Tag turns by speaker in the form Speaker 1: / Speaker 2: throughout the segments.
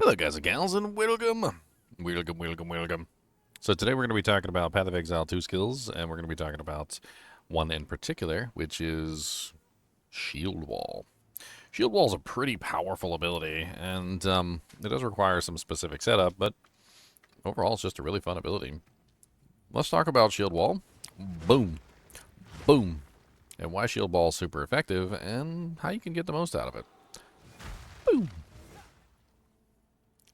Speaker 1: Hello guys and gals and welcome. So today we're going to be talking about Path of Exile 2 skills, and we're going to be talking about one in particular, which is Shield Wall. Shield Wall is a pretty powerful ability, and it does require some specific setup, but overall it's just a really fun ability. Let's talk about Shield Wall. Boom. Boom. And why Shield Wall is super effective, and how you can get the most out of it. Boom.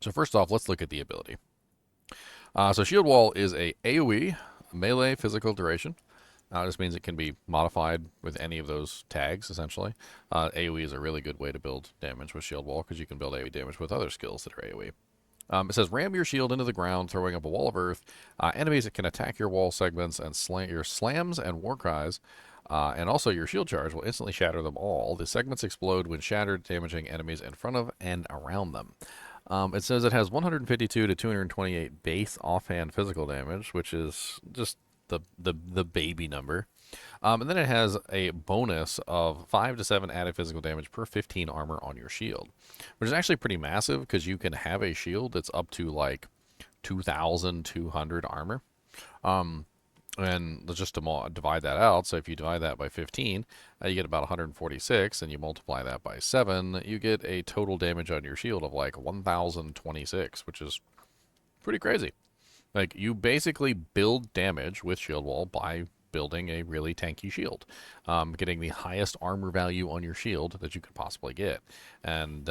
Speaker 1: So first off, let's look at the ability. So Shield Wall is a AoE, melee physical duration. This means it can be modified with any of those tags, essentially. AoE is a really good way to build damage with Shield Wall, because you can build AoE damage with other skills that are AoE. It says, ram your shield into the ground, throwing up a wall of earth. Enemies that can attack your wall segments and your slams and war cries, and also your shield charge will instantly shatter them all. The segments explode when shattered, damaging enemies in front of and around them. It says it has 152 to 228 base offhand physical damage, which is just the baby number. And then it has a bonus of 5 to 7 added physical damage per 15 armor on your shield, which is actually pretty massive because you can have a shield that's up to like 2,200 armor. And let's just divide that out. So if you divide that by 15, you get about 146, and you multiply that by 7, you get a total damage on your shield of like 1,026, which is pretty crazy. Like, you basically build damage with Shield Wall by building a really tanky shield, getting the highest armor value on your shield that you could possibly get. And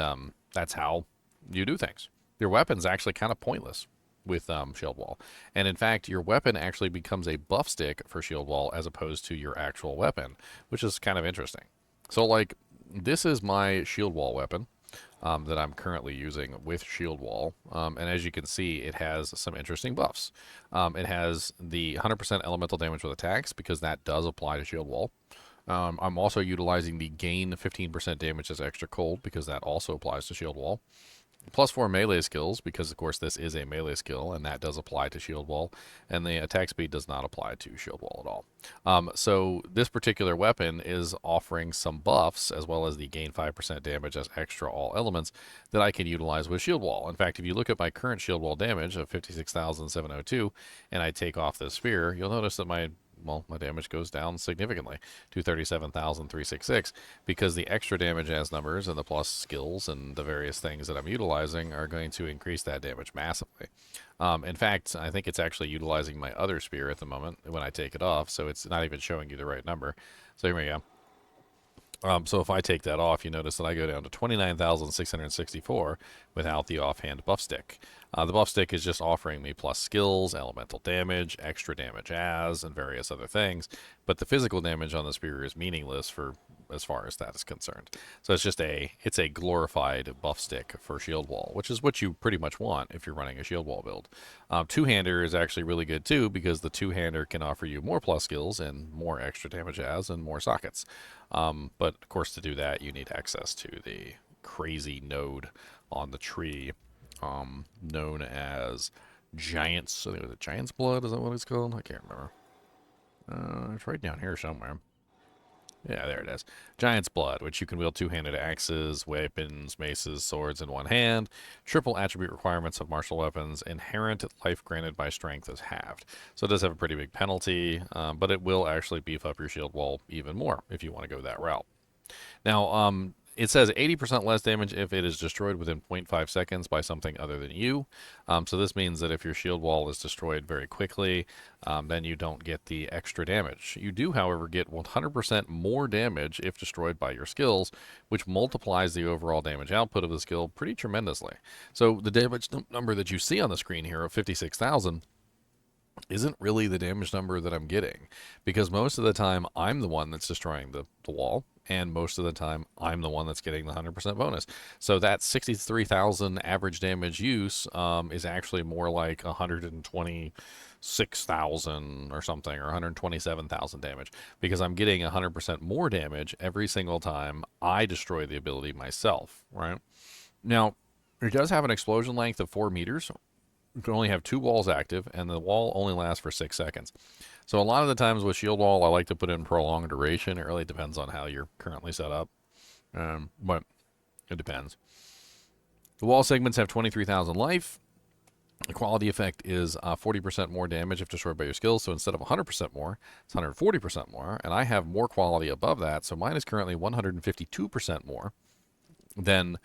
Speaker 1: that's how you do things. Your weapon's actually kind of pointless with Shield Wall. And in fact, your weapon actually becomes a buff stick for Shield Wall as opposed to your actual weapon, which is kind of interesting. So, like, this is my Shield Wall weapon that I'm currently using with Shield Wall. And as you can see, it has some interesting buffs. It has the 100% elemental damage with attacks, because that does apply to Shield Wall. I'm also utilizing the gain 15% damage as extra cold, because that also applies to Shield Wall. +4 melee skills, because of course this is a melee skill, and that does apply to Shield Wall, and the attack speed does not apply to Shield Wall at all. So this particular weapon is offering some buffs, as well as the gain 5% damage as extra all elements, that I can utilize with Shield Wall. In fact, if you look at my current Shield Wall damage of 56,702, and I take off this sphere, you'll notice that my damage goes down significantly to 37,366, because the extra damage as numbers and the plus skills and the various things that I'm utilizing are going to increase that damage massively. In fact, I think it's actually utilizing my other spear at the moment when I take it off, so it's not even showing you the right number. So here we go. So if I take that off, you notice that I go down to 29,664 without the offhand buff stick. The buff stick is just offering me plus skills, elemental damage, extra damage and various other things, but the physical damage on the spear is meaningless for as far as that is concerned. So it's a glorified buff stick for Shield Wall, which is what you pretty much want if you're running a Shield Wall build. Two-hander is actually really good too, because the two-hander can offer you more plus skills and more extra damage and more sockets. But of course, to do that, you need access to the crazy node on the tree, known as Giants. I think it was Giant's Blood. Is that what it's called? I can't remember. It's right down here somewhere. Yeah, there it is. Giant's Blood, which you can wield two-handed axes, weapons, maces, swords in one hand. Triple attribute requirements of martial weapons. Inherent life granted by strength is halved. So it does have a pretty big penalty, but it will actually beef up your shield wall even more if you want to go that route. Now, it says 80% less damage if it is destroyed within 0.5 seconds by something other than you. So this means that if your shield wall is destroyed very quickly, then you don't get the extra damage. You do, however, get 100% more damage if destroyed by your skills, which multiplies the overall damage output of the skill pretty tremendously. So the damage number that you see on the screen here of 56,000 isn't really the damage number that I'm getting, because most of the time I'm the one that's destroying the wall, and most of the time I'm the one that's getting the 100% bonus. So that 63,000 average damage use is actually more like 126,000 or something, or 127,000 damage, because I'm getting 100% more damage every single time I destroy the ability myself, right? Now, it does have an explosion length of 4 meters. You can only have 2 walls active, and the wall only lasts for 6 seconds. So a lot of the times with Shield Wall, I like to put in prolonged duration. It really depends on how you're currently set up, but it depends. The wall segments have 23,000 life. The quality effect is 40% more damage if destroyed by your skills. So instead of 100% more, it's 140% more. And I have more quality above that. So mine is currently 152% more than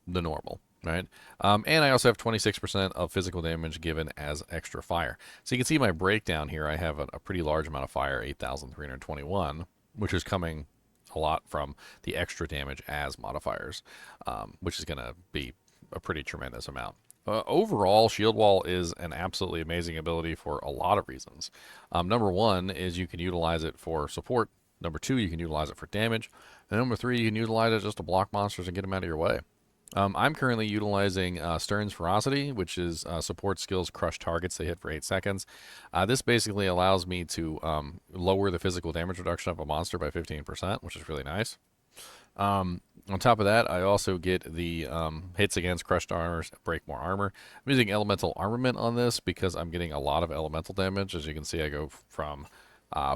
Speaker 1: the normal, right? And I also have 26% of physical damage given as extra fire. So you can see my breakdown here. I have a pretty large amount of fire, 8,321, which is coming a lot from the extra damage as modifiers, which is going to be a pretty tremendous amount. Overall, Shield Wall is an absolutely amazing ability for a lot of reasons. Number one is you can utilize it for support. Number two, you can utilize it for damage. And number three, you can utilize it just to block monsters and get them out of your way. I'm currently utilizing Stern's Ferocity, which is support skills crush targets they hit for 8 seconds. This basically allows me to lower the physical damage reduction of a monster by 15%, which is really nice. On top of that, I also get the hits against crushed armors, break more armor. I'm using elemental armament on this because I'm getting a lot of elemental damage. As you can see, I go from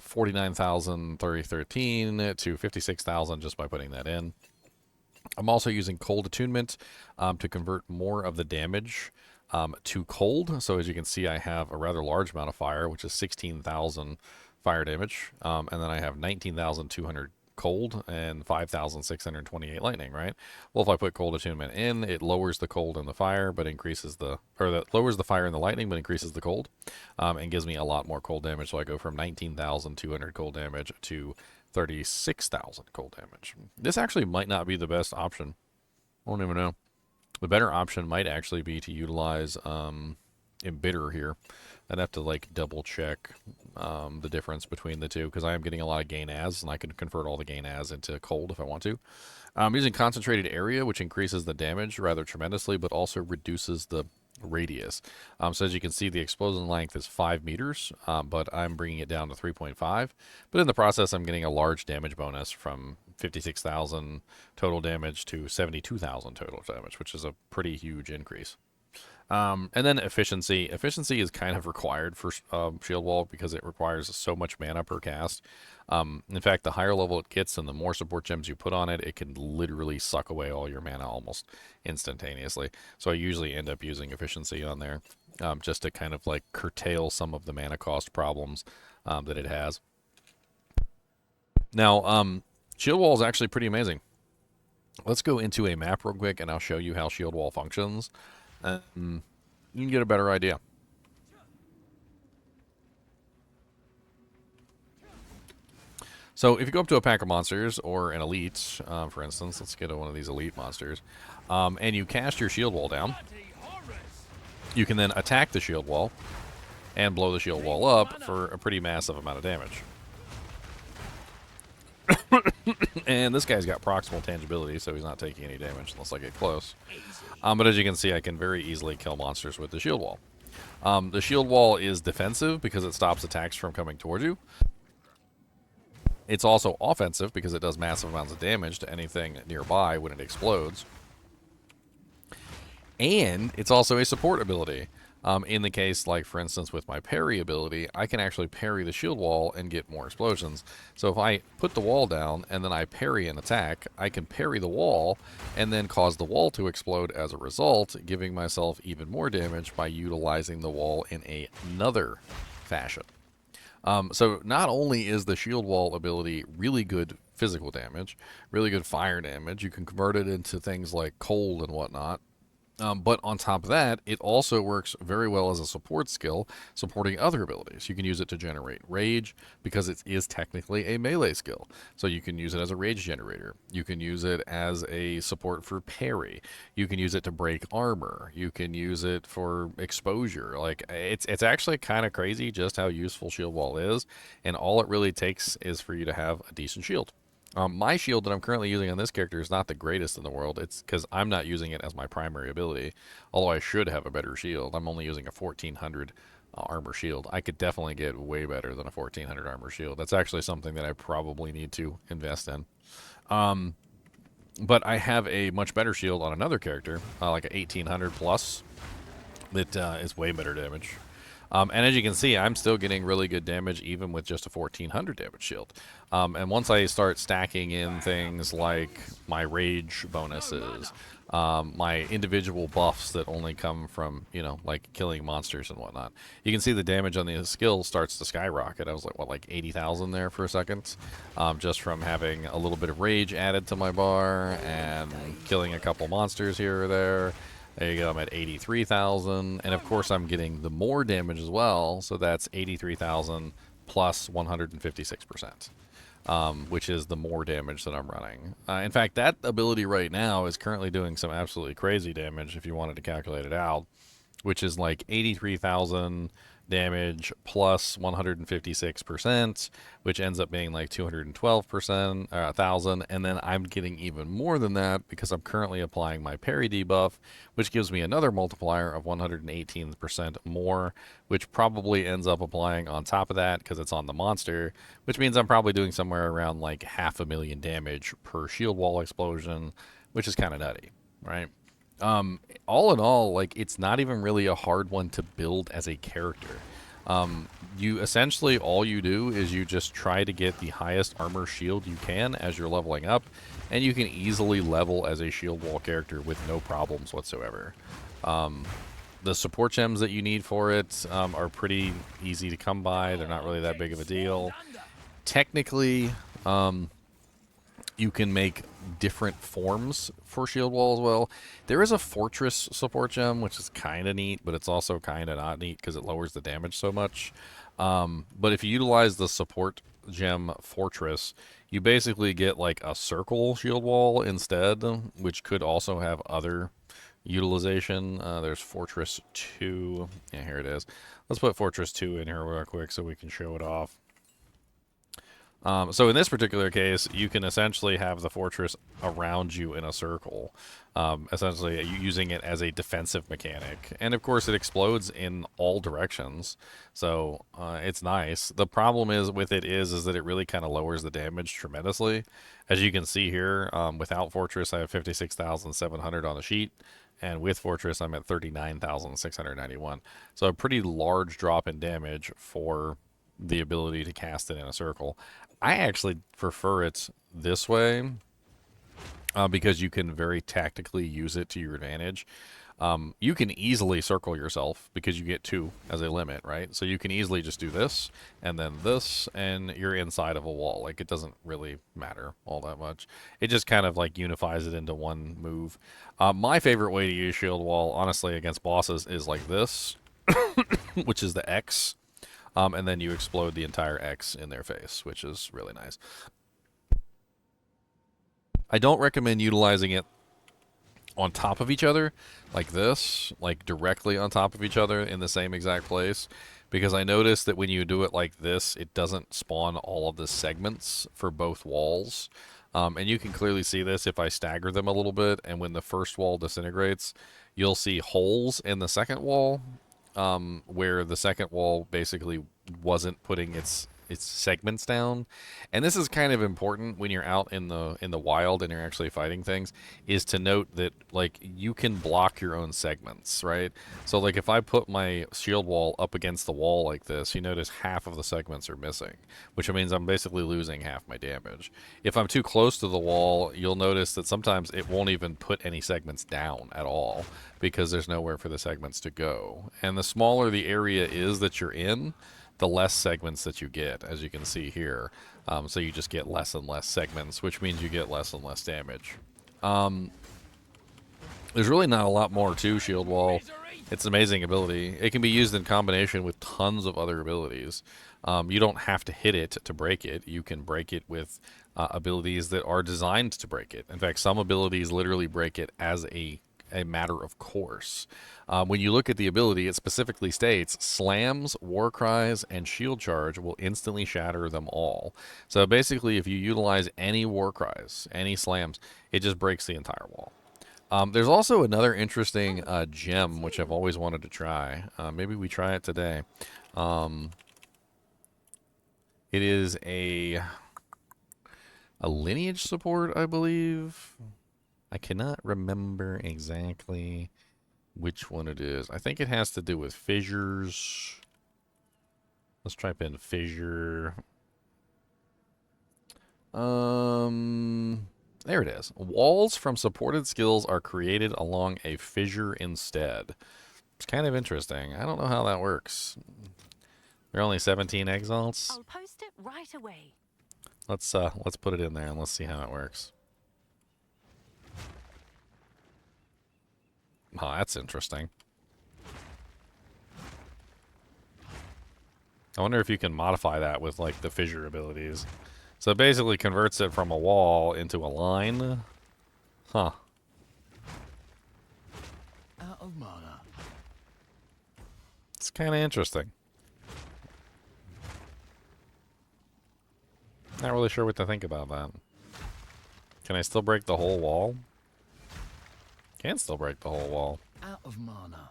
Speaker 1: 49,013 to 56,000 just by putting that in. I'm also using cold attunement to convert more of the damage to cold. So as you can see, I have a rather large amount of fire, which is 16,000 fire damage. And then I have 19,200 cold and 5,628 lightning, right? Well, if I put cold attunement in, it lowers the cold and the fire, but increases the, or that lowers the fire and the lightning, but increases the cold, and gives me a lot more cold damage. So I go from 19,200 cold damage to 36,000 cold damage. This actually might not be the best option. I don't even know. The better option might actually be to utilize Embitter here. I'd have to like double check the difference between the two because I am getting a lot of gain as, and I can convert all the gain as into cold if I want to. I'm using Concentrated Area, which increases the damage rather tremendously, but also reduces the radius. So as you can see, the explosion length is 5 meters, but I'm bringing it down to 3.5. But in the process, I'm getting a large damage bonus from 56,000 total damage to 72,000 total damage, which is a pretty huge increase. And then efficiency. Efficiency is kind of required for Shield Wall because it requires so much mana per cast. In fact, the higher level it gets and the more support gems you put on it, it can literally suck away all your mana almost instantaneously. So I usually end up using efficiency on there just to kind of like curtail some of the mana cost problems that it has. Now, Shield Wall is actually pretty amazing. Let's go into a map real quick and I'll show you how Shield Wall functions. You can get a better idea. So if you go up to a pack of monsters or an elite, for instance, let's get one of these elite monsters, and you cast your shield wall down, you can then attack the shield wall and blow the shield wall up for a pretty massive amount of damage. And this guy's got proximal tangibility, so he's not taking any damage unless I get close. But as you can see, I can very easily kill monsters with the shield wall. The shield wall is defensive because it stops attacks from coming towards you. It's also offensive because it does massive amounts of damage to anything nearby when it explodes. And it's also a support ability. In the case, like for instance, with my parry ability, I can actually parry the shield wall and get more explosions. So if I put the wall down and then I parry an attack, I can parry the wall and then cause the wall to explode as a result, giving myself even more damage by utilizing the wall in another fashion. So not only is the shield wall ability really good physical damage, really good fire damage, you can convert it into things like cold and whatnot. But on top of that, it also works very well as a support skill, supporting other abilities. You can use it to generate rage, because it is technically a melee skill. So you can use it as a rage generator. You can use it as a support for parry. You can use it to break armor. You can use it for exposure. Like, it's actually kind of crazy just how useful Shield Wall is, and all it really takes is for you to have a decent shield. My shield that I'm currently using on this character is not the greatest in the world. It's because I'm not using it as my primary ability, although I should have a better shield. I'm only using a 1400 armor shield. I could definitely get way better than a 1400 armor shield. That's actually something that I probably need to invest in. But I have a much better shield on another character, like a 1800 plus, that is way better damage. And as you can see, I'm still getting really good damage even with just a 1400 damage shield. And once I start stacking in things like my rage bonuses, my individual buffs that only come from, you know, like killing monsters and whatnot. You can see the damage on the skill starts to skyrocket. I was like, what, like 80,000 there for a second? Just from having a little bit of rage added to my bar and killing a couple monsters here or there. There you go, I'm at 83,000. And of course, I'm getting the more damage as well. So that's 83,000 plus 156%. Which is the more damage that I'm running. In fact, that ability right now is currently doing some absolutely crazy damage if you wanted to calculate it out, which is like 83,000 damage plus 156%, which ends up being like 212% 1,000, and then I'm getting even more than that because I'm currently applying my parry debuff, which gives me another multiplier of 118% more, which probably ends up applying on top of that because it's on the monster, which means I'm probably doing somewhere around like 500,000 damage per shield wall explosion, which is kind of nutty, right? All in all, like, it's not even really a hard one to build as a character. You essentially, all you do is you just try to get the highest armor shield you can as you're leveling up, and you can easily level as a shield wall character with no problems whatsoever. The support gems that you need for it are pretty easy to come by. They're not really that big of a deal. Technically, you can make different forms for shield wall as well. There is a fortress support gem, which is kind of neat, but it's also kind of not neat because it lowers the damage so much. But if you utilize the support gem fortress, you basically get like a circle shield wall instead, which could also have other utilization. There's Fortress 2. Yeah, here it is. Let's put Fortress 2 in here real quick so we can show it off. So in this particular case, you can essentially have the fortress around you in a circle, essentially using it as a defensive mechanic. And of course, it explodes in all directions, so it's nice. The problem is with it is that it really kind of lowers the damage tremendously. As you can see here, without fortress, I have 56,700 on the sheet. And with Fortress, I'm at 39,691. So a pretty large drop in damage for the ability to cast it in a circle. I actually prefer it this way because you can very tactically use it to your advantage. You can easily circle yourself because you get 2 as a limit, right? So you can easily just do this and then this, and you're inside of a wall. Like, it doesn't really matter all that much. It just kind of like unifies it into one move. My favorite way to use shield wall, honestly, against bosses is like this, which is the X. And then you explode the entire X in their face, which is really nice. I don't recommend utilizing it on top of each other, like this, like directly on top of each other in the same exact place, because I noticed that when you do it like this, it doesn't spawn all of the segments for both walls. And you can clearly see this if I stagger them a little bit, and when the first wall disintegrates, you'll see holes in the second wall, where the second wall basically wasn't putting its segments down. And this is kind of important when you're out in the wild and you're actually fighting things, is to note that like you can block your own segments, right? So like if I put my shield wall up against the wall like this, you notice half of the segments are missing, which means I'm basically losing half my damage. If I'm too close to the wall, you'll notice that sometimes it won't even put any segments down at all because there's nowhere for the segments to go. And the smaller the area is that you're in, the less segments that you get, as you can see here. So you just get less and less segments, which means you get less and less damage. There's really not a lot more to Shield Wall. It's an amazing ability. It can be used in combination with tons of other abilities. You don't have to hit it to break it. You can break it with abilities that are designed to break it. In fact, some abilities literally break it as a matter of course. When you look at the ability, it specifically states slams, war cries, and shield charge will instantly shatter them all. So basically, if you utilize any war cries, any slams, it just breaks the entire wall. There's also another interesting gem which I've always wanted to try. Maybe we try it today. It is a lineage support, I believe. I cannot remember exactly which one it is. I think it has to do with fissures. Let's type in fissure. There it is. Walls from supported skills are created along a fissure instead. It's kind of interesting. I don't know how that works. There are only 17 exiles.
Speaker 2: I'll post it right away.
Speaker 1: Let's put it in there and let's see how it works. Oh, that's interesting. I wonder if you can modify that with like the fissure abilities. So it basically converts it from a wall into a line. Huh.
Speaker 3: Out of mana.
Speaker 1: It's kind of interesting. Not really sure what to think about that. Can I still break the whole wall? Can still break the whole wall.
Speaker 3: Out of mana.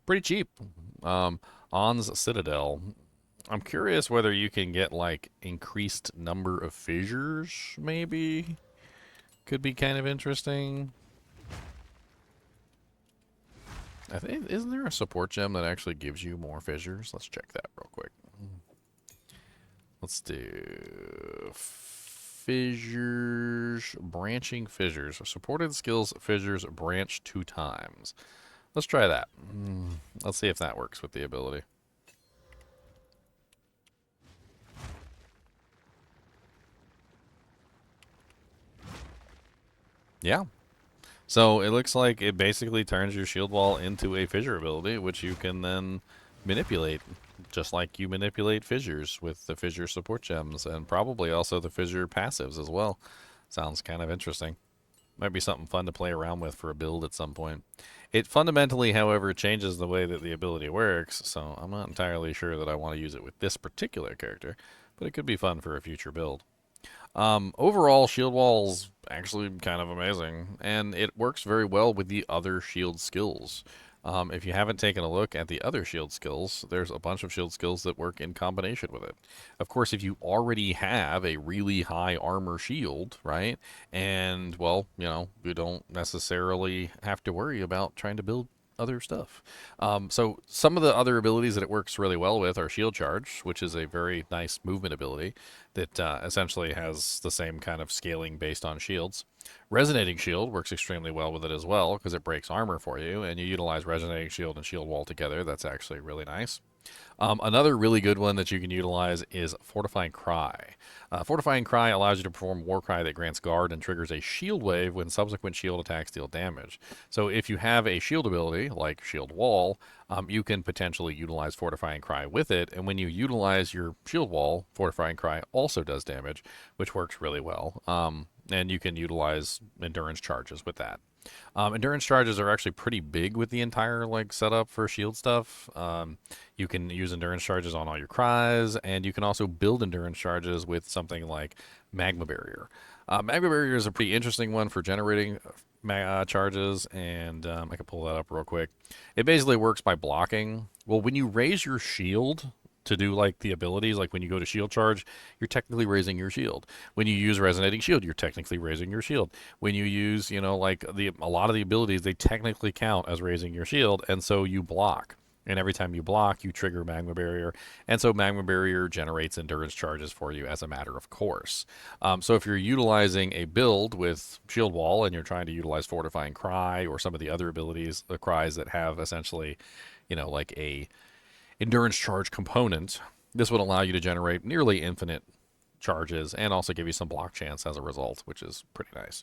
Speaker 1: Pretty cheap. On's Citadel. I'm curious whether you can get like increased number of fissures, maybe. Could be kind of interesting. I think, isn't there a support gem that actually gives you more fissures? Let's check that real quick. Let's do fissures, branching fissures. Supported skills fissures branch 2 times. Let's try that. Let's see if that works with the ability. Yeah. So it looks like it basically turns your shield wall into a fissure ability, which you can then manipulate, just like you manipulate fissures with the fissure support gems, and probably also the fissure passives as well. Sounds kind of interesting. Might be something fun to play around with for a build at some point. It fundamentally, however, changes the way that the ability works, so I'm not entirely sure that I want to use it with this particular character, but it could be fun for a future build. Overall, shield wall's actually kind of amazing, and it works very well with the other shield skills. If you haven't taken a look at the other shield skills, there's a bunch of shield skills that work in combination with it. Of course, if you already have a really high armor shield, right, and, well, you know, you don't necessarily have to worry about trying to build other stuff. So some of the other abilities that it works really well with are Shield Charge, which is a very nice movement ability that essentially has the same kind of scaling based on shields. Resonating Shield works extremely well with it as well because it breaks armor for you, and you utilize Resonating Shield and Shield Wall together. That's actually really nice. Another really good one that you can utilize is Fortifying Cry. Fortifying Cry allows you to perform War Cry that grants guard and triggers a shield wave when subsequent shield attacks deal damage. So if you have a shield ability, like Shield Wall, you can potentially utilize Fortifying Cry with it, and when you utilize your Shield Wall, Fortifying Cry also does damage, which works really well. And you can utilize Endurance Charges with that. Endurance charges are actually pretty big with the entire like setup for shield stuff. You can use endurance charges on all your cries, and you can also build endurance charges with something like Magma Barrier. Magma Barrier is a pretty interesting one for generating charges, and I can pull that up real quick. It basically works by blocking. Well, when you raise your shield to do like the abilities, like when you go to shield charge, you're technically raising your shield. When you use resonating shield, you're technically raising your shield. When you use, you know, like a lot of the abilities, they technically count as raising your shield, and so you block. And every time you block, you trigger Magma Barrier, and so Magma Barrier generates endurance charges for you as a matter of course. So if you're utilizing a build with Shield Wall and you're trying to utilize Fortifying Cry or some of the other abilities, the cries that have essentially, you know, like a endurance charge component, this would allow you to generate nearly infinite charges and also give you some block chance as a result, which is pretty nice.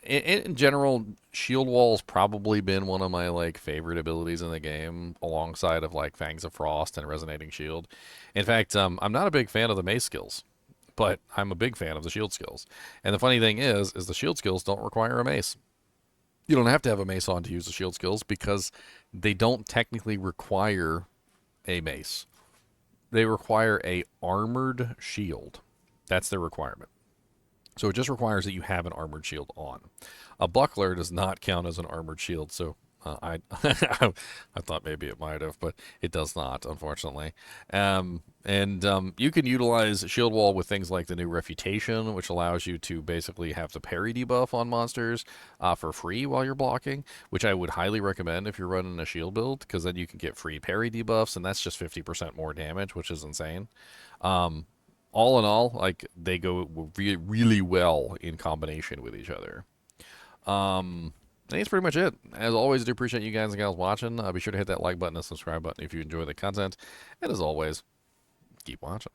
Speaker 1: In general, Shield Wall's probably been one of my like favorite abilities in the game, alongside of like Fangs of Frost and Resonating Shield. In fact, I'm not a big fan of the mace skills, but I'm a big fan of the shield skills. And the funny thing is the shield skills don't require a mace. You don't have to have a mace on to use the shield skills because they don't technically require a mace. They require a armored shield. That's their requirement. So it just requires that you have an armored shield on. A buckler does not count as an armored shield, so I I thought maybe it might have, but it does not, unfortunately. You can utilize Shield Wall with things like the new Refutation, which allows you to basically have the parry debuff on monsters for free while you're blocking, which I would highly recommend if you're running a shield build, because then you can get free parry debuffs, and that's just 50% more damage, which is insane. all in all, like they go really well in combination with each other. I think that's pretty much it. As always, I do appreciate you guys and gals watching. Be sure to hit that like button and subscribe button if you enjoy the content. And as always, keep watching.